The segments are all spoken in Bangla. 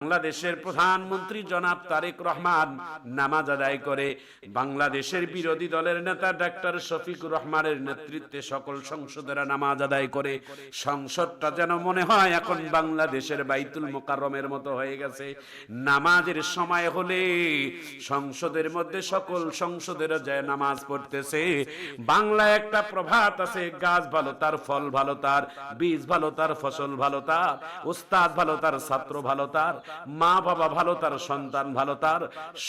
বাংলাদেশের প্রধানমন্ত্রী জনাব তারেক রহমান নামাজ আদায় করে। বাংলাদেশের বিরোধী দলের নেতা ডাক্তার শফিকুর রহমানের নেতৃত্বে সকল সংসদেরা নামাজ আদায় করে। সংসদটা যেন মনে হয় এখন বাংলাদেশের বাইতুল মুকাররমের মতো হয়ে গেছে। নামাজের সময় হলে সংসদের মধ্যে সকল সংসদেরা যায় নামাজ পড়তেছে। বাংলা একটা প্রভাত আছে, গাছ ভালো তার ফল ভালো, তার বীজ ভালো তার ফসল ভালো, তার উস্তাদ ভালো তার ছাত্র ভালো, তার মা বাবা ভালো তার সন্তান ভালো, তার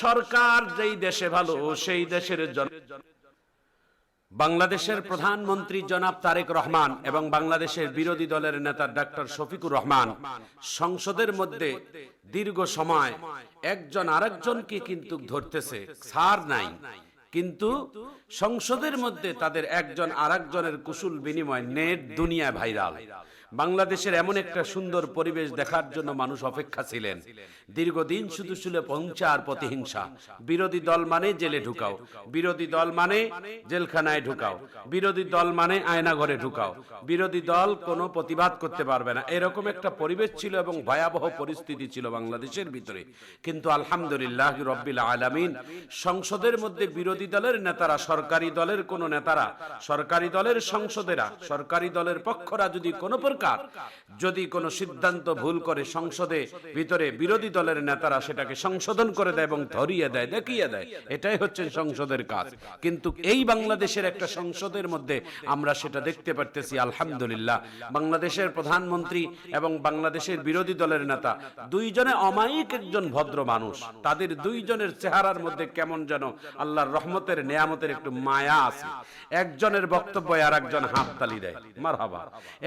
সরকার যেই দেশে ভালো সেই দেশের বাংলাদেশের প্রধানমন্ত্রী জনাব তারেক রহমান এবং বাংলাদেশের বিরোধী দলের নেতা ডাক্তার শফিকুর রহমান সংসদের মধ্যে দীর্ঘ সময় একজন আরেকজনকে কিন্তু ধরতেছে, ছাড় নাই। কিন্তু সংসদের মধ্যে তাদের একজন আরেকজনের কুশল বিনিময় নেট দুনিয়া ভাইরাল। বাংলাদেশের এমন একটা সুন্দর পরিবেশ দেখার জন্য মানুষ অপেক্ষা ছিলেন। দীর্ঘদিন শুধু ছিল পঞ্চা আর প্রতিহিংসা। বিরোধী দল মানে জেলে ঢুকাও, বিরোধী দল মানে জেলখানায় ঢুকাও, বিরোধী দল মানে আয়নাঘরে ঢুকাও, বিরোধী দল কোনো প্রতিবাদ করতে পারবে না, এরকম একটা পরিবেশ ছিল এবং ভয়াবহ পরিস্থিতি ছিল বাংলাদেশের ভিতরে। কিন্তু আলহামদুলিল্লাহ রব্বিল আলামিন, সংসদের মধ্যে বিরোধী দলের নেতারা, সরকারি দলের কোন নেতারা, সরকারি দলের সংসদেরা, সরকারি দলের পক্ষরা যদি কোনো সিদ্ধান্ত ভুল করে সংসদে ভিতরে বিরোধী দলের নেতারা সেটাকে সংশোধন করে দেয় এবং ধরিয়ে দেয়, দেখিয়ে দেয়। এটাই হচ্ছে সংসদের কাজ। কিন্তু এই বাংলাদেশের একটা সংসদের মধ্যে আমরা সেটা দেখতে পারতেছি। আলহামদুলিল্লাহ, বাংলাদেশের প্রধানমন্ত্রী এবং বাংলাদেশের বিরোধী দলের নেতা দুইজনে অমায়িক একজন ভদ্র মানুষ। তাদের দুইজনের চেহারার মধ্যে কেমন যেন আল্লাহর রহমতের নেয়ামতের একটু মায়া আছে। একজনের বক্তব্যে আর একজন হাততালি দেয়, মারহাবা।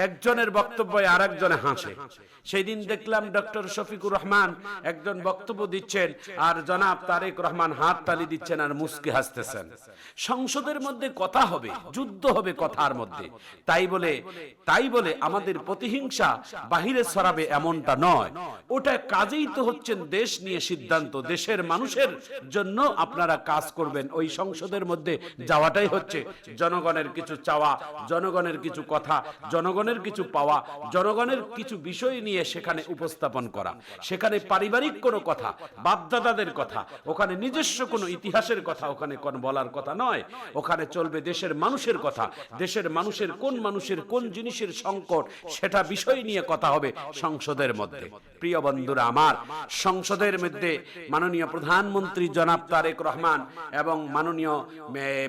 একজনের বক্তব্যে আর একজনে হাসে। সেই দিন দেখলাম ডক্টর শফিকুর রহমান একজন বক্তব্য দিচ্ছেন আর জনাব তারেক রহমান হাততালি দিচ্ছেন আর মুস্কি হাসতেছেন। সংসদের মধ্যে কথা হবে, যুদ্ধ হবে কথার মধ্যে। তাই বলে আমাদের প্রতিহিংসা বাহিরে ছড়াবে এমনটা নয়। ওটা কাজেই তো হচ্ছেন দেশ নিয়ে সিদ্ধান্ত, দেশের মানুষের জন্য আপনারা কাজ করবেন। ওই সংসদের মধ্যে যাওয়াটাই হচ্ছে জনগণের কিছু চাওয়া, জনগণের কিছু কথা, জনগণের কিছু পাওয়া, জনগণের কিছু বিষয় নিয়ে সেখানে উপস্থাপন করা। সেখানে পারিবারিক কোনো কথা, বাপদাদাদের কথা, ওখানে নিজস্ব কোনো ইতিহাসের কথা ওখানে কোন বলার কথা নয়। ওখানে চলবে দেশের মানুষের কথা, দেশের মানুষের কোন জিনিসের সংকট সেটা বিষয় নিয়ে কথা হবে সংসদের মধ্যে। প্রিয় বন্ধুরা আমার, সংসদের মধ্যে মাননীয় প্রধানমন্ত্রী জনাব তারেক রহমান এবং মাননীয়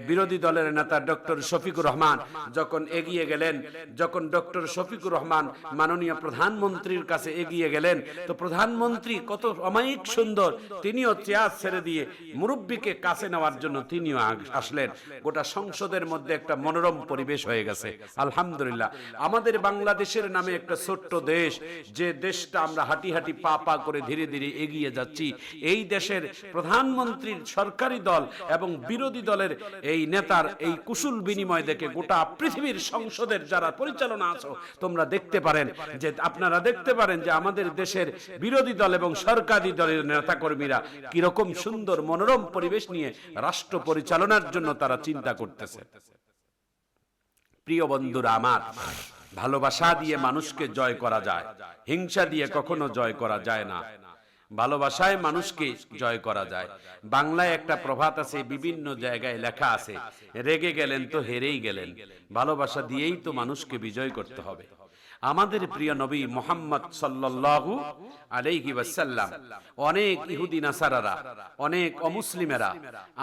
বিরোধী দলের নেতা ডক্টর শফিকুর রহমান যখন এগিয়ে গেলেন, যখন ডক্টর শফিকুর রহমান মাননীয় প্রধানমন্ত্রীর কাছে এগিয়ে গেলেন, তো প্রধানমন্ত্রী কত অমায়িক সুন্দর, তিনিও চেয়ার ছেড়ে দিয়ে মুরব্বীকে কাছে নেওয়ার জন্য তিনিও আসলেন। গোটা সংসদের মধ্যে একটা মনোরম পরিবেশ হয়ে গেছে। আলহামদুলিল্লাহ, আমাদের বাংলাদেশের নামে একটা ছোট্ট দেশ, যে দেশটা আমরা হাঁটি হাঁটি পা পা করে ধীরে ধীরে এগিয়ে যাচ্ছি, এই দেশের প্রধানমন্ত্রীর সরকারি দল এবং বিরোধী দলের এই নেতার এই কুশল বিনিময় দেখে গোটা পৃথিবীর সংসদের যারা পরিচালনা আছো তোমরা দেখতে পারেন যে, আপনারা দেখতে পারেন যে আমাদের দেশের বিরোধী দল এবং সরকারি দলের নেতাকর্মীরা কিরকম সুন্দর মনোরম পরিবেশ নিয়ে রাষ্ট্র পরিচালনার জন্য তারা চিন্তা করতেছে। প্রিয় বন্ধুরা আমার, ভালোবাসা দিয়ে মানুষকে জয় করা যায়, হিংসা দিয়ে কখনো জয় করা যায় না। ভালোবাসায় মানুষকে জয় করা যায়। বাংলায় একটা প্রবাদ আছে, বিভিন্ন জায়গায় লেখা আছে, রেগে গেলেন তো হেরেই গেলেন, ভালোবাসা দিয়েই তো মানুষকে বিজয় করতে হবে। আমাদের প্রিয় নবী মুহাম্মদ সাল্লাল্লাহু আলাইহি ওয়াসাল্লাম, অনেক ইহুদি নাসারারা, অনেক অমুসলিমেরা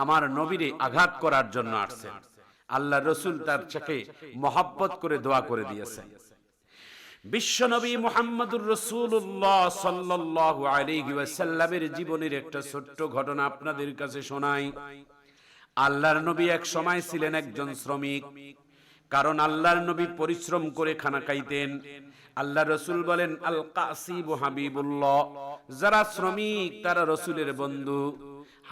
আমার নবীরে আঘাত করার জন্য আসছেন। আল্লাহ রাসূল তার সাথে মহব্বত করে দোয়া করে দিয়েছেন। বিশ্বনবী মুহাম্মদুর রাসূলুল্লাহ সাল্লাল্লাহু আলাইহি ওয়াসাল্লামের জীবনের একটা ছোট্ট ঘটনা আপনাদের কাছে শোনাই। আল্লাহর নবী এক সময় ছিলেন একজন শ্রমিক, কারণ আল্লাহর নবী পরিশ্রম করে খানা খাইতেন। আল্লাহ রাসূল বলেন, আল কাসিবু হাবিবুল্লাহ, যারা শ্রমিক তারা রাসূলের বন্ধু।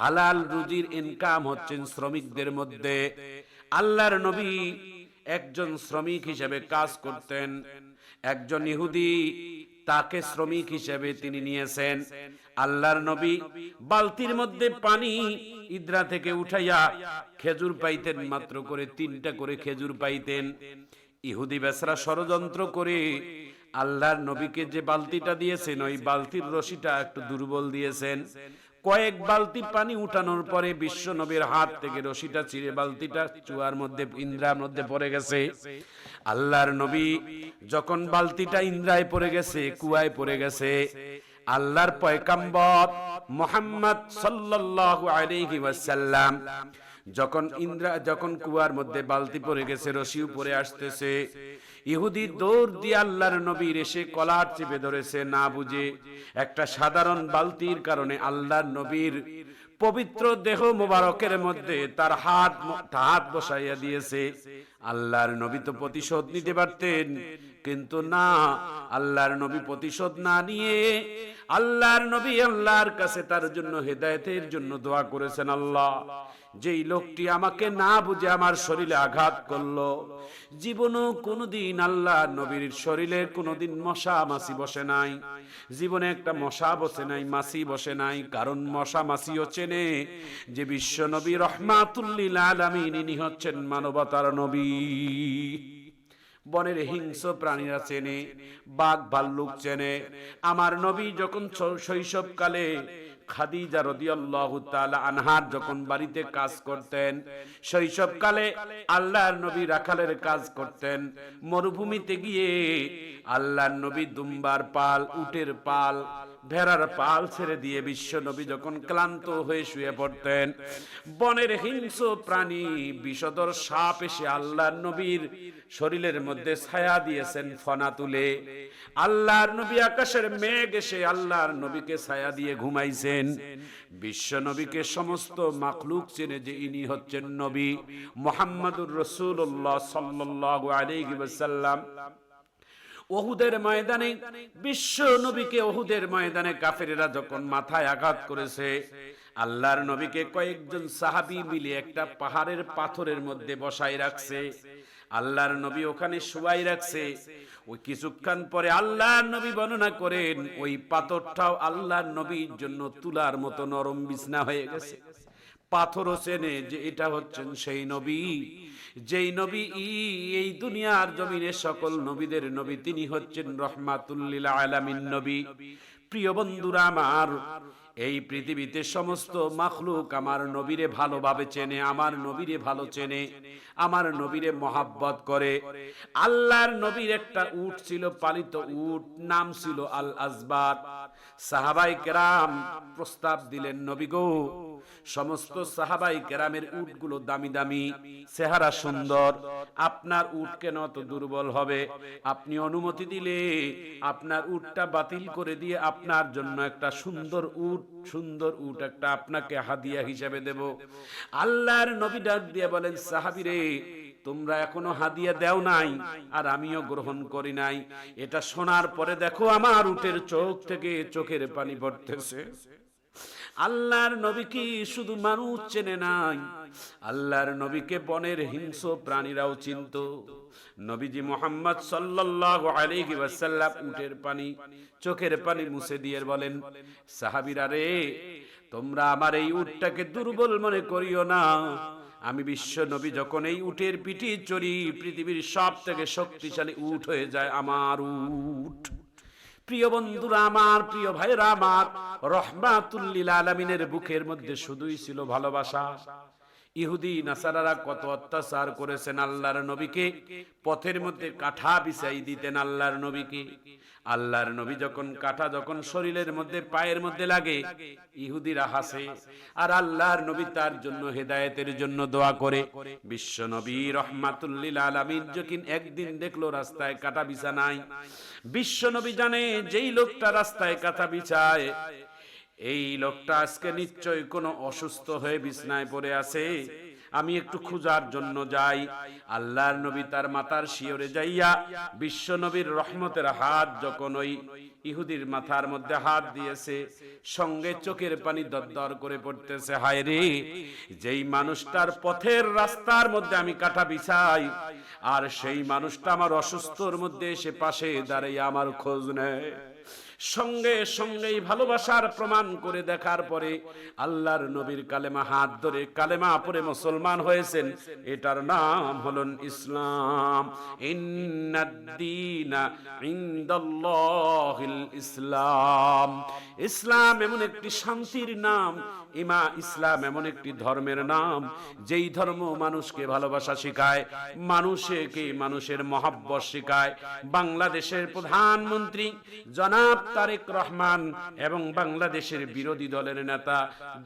হালাল রুজির ইনকাম হচ্ছেন শ্রমিকদের মধ্যে। আল্লাহর নবী একজন শ্রমিক হিসেবে কাজ করতেন। একজন ইহুদি তাকে শ্রমিক হিসেবে তিনি নিয়েছেন। আল্লাহর নবী বালতির মধ্যে পানি ইদ্রা থেকে উঠাইয়া খেজুর পাইতেন, মাত্র করে 3টা করে খেজুর পাইতেন। ইহুদি বেচারা ষড়যন্ত্র করে আল্লাহর নবীকে যে বালতিটা দিয়েছেন ওই বালতির রশিটা একটু দুর্বল দিয়েছেন। কয়েক বালতি পানি উঠানোর পরে বিশ্ব নবীর হাত থেকে রশিটা ছিঁড়ে বালতিটা চুয়ার মধ্যে, ইন্দ্রার মধ্যে পড়ে গেছে। আল্লাহর নবী যখন বালতিটা ইন্দ্রায় পড়ে গেছে, কুয়ায় পড়ে গেছে, আল্লাহর পয়গম্বর মুহাম্মদ সাল্লাল্লাহু আলাইহি ওয়াসাল্লাম যখন কুয়ার মধ্যে বালতি পড়ে গেছে, রশি উপরে আসতেছে, ইহুদি দৌড় দিয়ে আল্লাহর নবীর এসে কলার চেপে ধরেছে, না বুঝে একটা সাধারণ বালতির কারণে আল্লাহর নবীর পবিত্র দেহ মোবারকের মধ্যে তার হাত বসাইয়া দিয়েছে। আল্লাহর নবী তো প্রতিশোধ নিতে পারতেন, কিন্তু না, আল্লাহর নবী প্রতিশোধ না নিয়ে আল্লাহর নবী আল্লাহর কাছে তার জন্য হেদায়েতের জন্য দোয়া করেছেন, আল্লাহ যেই লোকটি আমাকে না বুঝে আমার শরীরে আঘাত করলো, জীবনও কোনোদিন আল্লাহ নবীর শরীরে কোনোদিন মশা মাছি বসে নাই, জীবনে একটা মশা বসে নাই, মাছি বসে নাই, কারণ মশা মাছিও চেনে যে বিশ্ব নবী রহমাতুল লিল আলামিন, ইনি হচ্ছেন মানবতার নবী। বনের হিংস্র প্রাণীরা চেনে, বাঘ ভাল্লুক চেনে। আমার নবী যখন শৈশবকালে খাদিজা রাদিয়াল্লাহু তাআলা আনহার যখন বাড়িতে কাজ করতেন, শৈশবকালে আল্লাহর নবী রাখালের কাজ করতেন, মরুভূমিতে গিয়ে আল্লাহর নবী দুম্বার পাল, উটের পাল, ভেড়ার পাল ছেড়ে দিয়ে বিশ্ব নবী যখন ক্লান্ত হয়ে শুয়ে পড়তেন, বনের হিংস্র প্রাণী বিষধর সাপ এসে আল্লাহর নবীর শরীরের মধ্যে ছায়া দিয়েছেন ফনা তুলে। আল্লাহর নবী আকাশের মেঘ এসে আল্লাহর নবীকে ছায়া দিয়ে ঘুমাইছেন। বিশ্ব নবীকে সমস্ত মাখলুক চেনে যে ইনি হচ্ছেন নবী মুহাম্মদুর রাসূলুল্লাহ সাল্লাল্লাহু আলাইহি ওয়াসাল্লাম। ওহুদের ময়দানে বিশ্ব নবীকে, ওহুদের ময়দানে কাফেরেরা যখন মাথায় আঘাত করেছে, আল্লাহর নবীকে কয়েকজন সাহাবী মিলে একটা পাহাড়ের পাথরের মধ্যে বসাই রাখছে। আল্লাহর নবী ওখানে শুয়াই রাখছে। ওই কিছুক্ষণ পরে আল্লাহর নবী বর্ণনা করেন ওই পাথরটাও আল্লাহর নবীর জন্য তুলার মতো নরম বিছনা হয়ে গেছে। পাথরও চেনে যে এটা হচ্ছেন সেই নবী, যেই নবী এই দুনিয়ার জমিনে সকল নবীদের নবী, তিনি হচ্ছেন রহমাতুল লিল আলামিন নবী। প্রিয় বন্ধুরা আমার, এই পৃথিবীতে সমস্ত মাখলুক আমার নবীরে ভালোভাবে চেনে, আমার নবীরে ভালো চেনে, আমার নবীরে মহাব্বত করে। আল্লাহর নবীর একটা উট ছিল, পালিত উট, নাম ছিল আল আজবাত। সাহাবাই কেরাম প্রস্তাব দিলেন, নবী গো, সমস্ত সাহাবাই কেরামের উটগুলো দামি দামি, চেহারা সুন্দর, আপনার উট কেন এত দুর্বল হবে? আপনি অনুমতি দিলে আপনার উটটা বাতিল করে দিয়ে আপনার জন্য একটা সুন্দর উট একটা আপনাকে হাদিয়া হিসেবে দেব। আল্লাহর নবী ডাক দিয়ে বলেন, সাহাবীরে, তোমরা এখনো হাদিয়া দেও নাই, আর আমিও গ্রহণ করি নাই। এটা শোনার পরে দেখো আমার উটের চোখ থেকে চোখের পানি পড়তেছে। আল্লাহর নবী কি শুধু মানুষ চেনে নাই, আল্লাহর নবীকে বনের হিংস্র প্রাণীরাও চিনত। নবীজি মুহাম্মদ সাল্লাল্লাহু আলাইহি ওয়াসাল্লাম উটের পানি, চোখের পানি মুছে দিয়ে বলেন, সাহাবীরা রে, তোমরা আমার এই উটটাকে দুর্বল মনে করিও না। আমি বিশ্ব নবী যখন এই উটের পিঠে চড়ি, পৃথিবীর সব থেকে শক্তিশালী উট হয়ে যায় আমার উট। প্রিয় বন্ধুরা আমার, প্রিয় ভাইরা আমার, রহমাতুল লিল আলামিনের বুকের মধ্যে শুধুই ছিল ভালোবাসা। ইহুদি নাসারারা কত অত্যাচার করেছেন আল্লাহর নবীকে, পথের মধ্যে কাঁঠা বিছাই দিতেন আল্লাহর নবীকে। আল্লাহর নবী যখন কাঁঠা যখন শরীরের মধ্যে, পায়ের মধ্যে লাগে, ইহুদিরা হাসে, আর আল্লাহর নবী তার জন্য হেদায়েতের জন্য দোয়া করে। বিশ্ব নবী রহমাতুল লিল আলামিন যখন একদিন দেখলো রাস্তায় কাঁটা বিছা নাই, বিশ্ব নবী জানে যেই লোকটা রাস্তায় কাঁথা বিছায়, এই লোকটা আজকে নিশ্চয় কোনো অসুস্থ হয়ে বিছনায় পড়ে আছে, আমি একটু খোঁজার জন্য যাই। আল্লাহর নবী তার মাথার শিয়রে যাইয়া বিশ্ব নবীর রহমতের হাত যখন ওই ইহুদির মাথার মধ্যে হাত দিয়েছে, সঙ্গে চোখের পানি দরদর করে পড়তেছে। হায় রে, যেই মানুষটার পথের রাস্তার মধ্যে আমি কাঁটা বিছাই, আর সেই মানুষটা আমার অসুস্থর মধ্যে এসে পাশে দাঁড়িয়ে আমার খোঁজ নেয়। সঙ্গে সঙ্গেই ভালোবাসার প্রমাণ করে দেখার পরে আল্লাহর নবীর কালেমা হাত ধরে কালেমা পড়ে মুসলমান হয়েছেন। এটার নাম হলো ইসলাম। ইন্নাদ-দীনা ইনদাল্লাহিল ইসলাম। ইসলাম এমন একটি শান্তির নাম, ইসলাম এমন একটি ধর্মের নাম যেই ধর্ম মানুষকে ভালোবাসা শেখায়, মানুষের মহব্বত শেখায়। বাংলাদেশের প্রধানমন্ত্রী জনাব তারেক রহমান এবং বাংলাদেশের বিরোধী দলের নেতা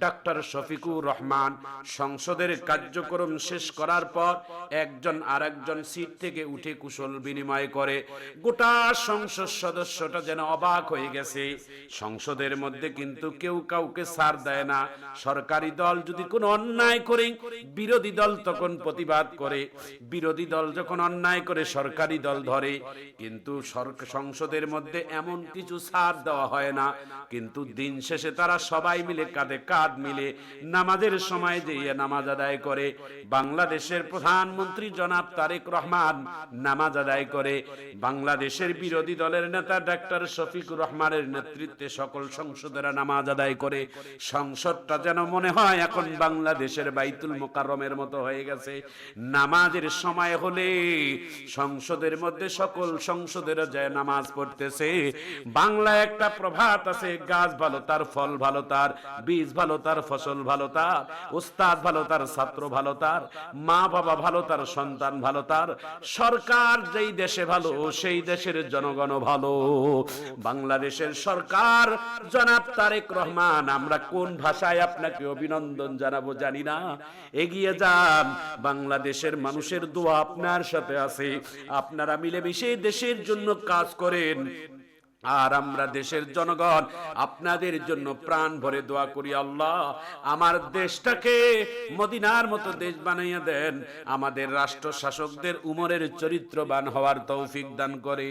ডক্টর শফিকুর রহমান সংসদের কার্যক্রম শেষ করার পর একজন আরেকজন সিট থেকে উঠে কুশল বিনিময় করে। গোটা সংসদ সদস্যটা যেন অবাক হয়ে গেছে। সংসদের মধ্যে কিন্তু কেউ কাউকে ছাড় দেয় না। সরকারি দল যদি কোনো অন্যায় করে বিরোধী দল তখন প্রতিবাদ করে, বিরোধী দল যখন অন্যায় করে সরকারি দল ধরে, কিন্তু সংসদের মধ্যে এমন কিছু ছাড় দেওয়া হয় না। কিন্তু দিন শেষে তারা সবাই মিলে কাঁধে কাঁধ মিলে নামাজের সময় যেয়ে নামাজ আদায় করে। বাংলাদেশের প্রধানমন্ত্রী জনাব তারেক রহমান নামাজ আদায় করে। বাংলাদেশের বিরোধী দলের নেতা ডক্টর শফিকুর রহমানের নেতৃত্বে সকল সংসদেরা নামাজ আদায় করে। সংসদটা যেন মনে হয় এখন বাংলাদেশের বাইতুল মুকাররমের মতো হয়ে গেছে। নামাজের সময় হলে সংসদের মধ্যে সকল সংসদেরা যায় নামাজ পড়তেছে। বাংলা একটা প্রভাত আছে, গাছ ভালো তার ফল ভালো তার, বীজ ভালো তার ফসল ভালো তার, উস্তাদ ভালো তার ছাত্র ভালো তার, মা বাবা ভালো তার সন্তান ভালো তার, সরকার যেই দেশে ভালো সেই দেশের জনগণ ভালো। বাংলাদেশের সরকার জনাব তারেক রহমান, আমরা কোন ভাষায় আপনাকে অভিনন্দন জানাবো জানি না। এগিয়ে যান, বাংলাদেশের মানুষের দোয়া আপনার সাথে আছে। আপনারা মিলেমিশে দেশের জন্য কাজ করেন, আর আমরা দেশের জনগণ আপনাদের জন্য প্রাণ ভরে দোয়া করি। আল্লাহ আমার দেশটাকে মদিনার মতো দেশ বানাইয়া দেন। আমাদের রাষ্ট্র শাসকদের উমরের চরিত্রবান হওয়ার তৌফিক দান করে।